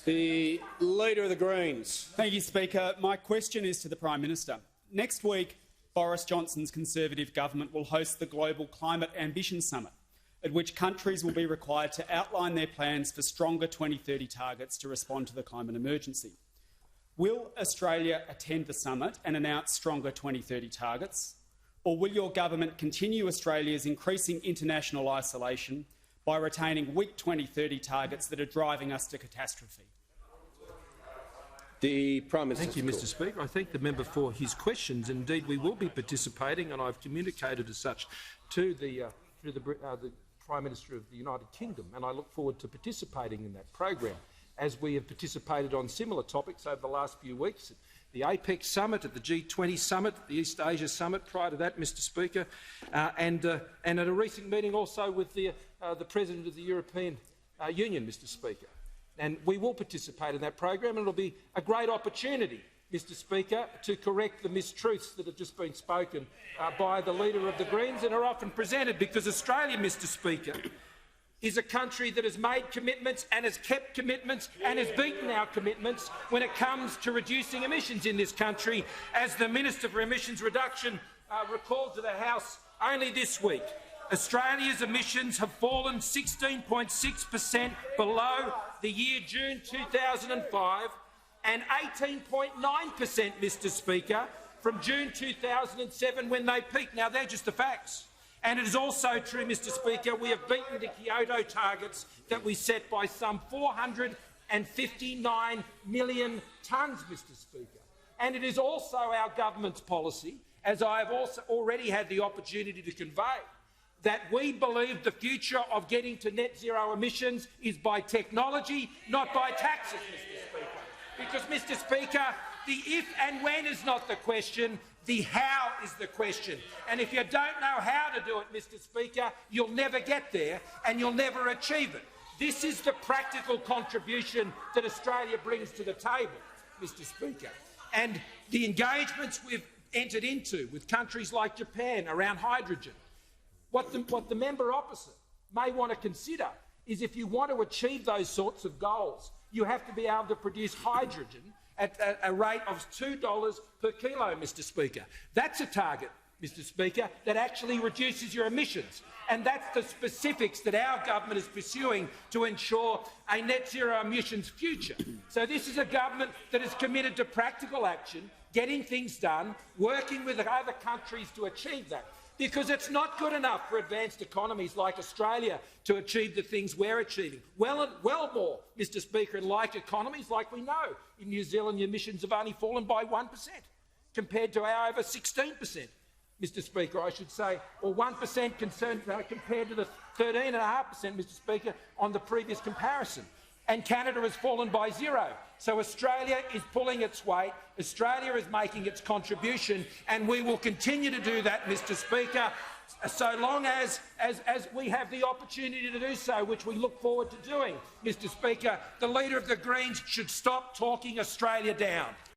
The Leader of the Greens. Thank you, Speaker. My question is to the Prime Minister. Next week, Boris Johnson's Conservative government will host the Global Climate Ambition Summit, at which countries will be required to outline their plans for stronger 2030 targets to respond to the climate emergency. Will Australia attend the summit and announce stronger 2030 targets, or will your government continue Australia's increasing international isolation by retaining weak 2030 targets that are driving us to catastrophe? The Prime Minister. Thank you, Mr. Speaker. I thank the member for his questions. Indeed, we will be participating, and I've communicated as such to the Prime Minister of the United Kingdom, and I look forward to participating in that program, as we have participated on similar topics over the last few weeks. The APEC summit, at the G20 summit, the East Asia summit prior to that, Mr. Speaker, and at a recent meeting also with the President of the European Union, Mr. Speaker. And we will participate in that program, and it will be a great opportunity, Mr. Speaker, to correct the mistruths that have just been spoken by the Leader of the Greens and are often presented, because Australia, Mr. Speaker, is a country that has made commitments and has kept commitments and has beaten our commitments when it comes to reducing emissions in this country, as the Minister for Emissions Reduction recalled to the House only this week. Australia's emissions have fallen 16.6% below the year June 2005 and 18.9%, Mr. Speaker, from June 2007 when they peaked. Now, they're just the facts. And it is also true, Mr. Speaker, we have beaten the Kyoto targets that we set by some 459 million tonnes, Mr. Speaker. And it is also our government's policy, as I have also already had the opportunity to convey, that we believe the future of getting to net zero emissions is by technology, not by taxes, Mr. Speaker. Because, Mr. Speaker, the if and when is not the question, the how is the question. And if you don't know how to do it, Mr. Speaker, you'll never get there and you'll never achieve it. This is the practical contribution that Australia brings to the table, Mr. Speaker. And the engagements we've entered into with countries like Japan around hydrogen, what the member opposite may want to consider is, if you want to achieve those sorts of goals, you have to be able to produce hydrogen at a rate of $2 per kilo, Mr. Speaker. That's a target, Mr. Speaker, that actually reduces your emissions. And that's the specifics that our government is pursuing to ensure a net zero emissions future. So this is a government that is committed to practical action, getting things done, working with other countries to achieve that. Because it's not good enough for advanced economies like Australia to achieve the things we're achieving. Well more, Mr. Speaker, in like economies, like we know, in New Zealand the emissions have only fallen by 1% compared to our over 16%, Mr. Speaker, I should say, or 1% compared to the 13.5%, Mr. Speaker, on the previous comparison. And Canada has fallen by 0. So Australia is pulling its weight, Australia is making its contribution, and we will continue to do that, Mr. Speaker, so long as we have the opportunity to do so, which we look forward to doing, Mr. Speaker. The Leader of the Greens should stop talking Australia down.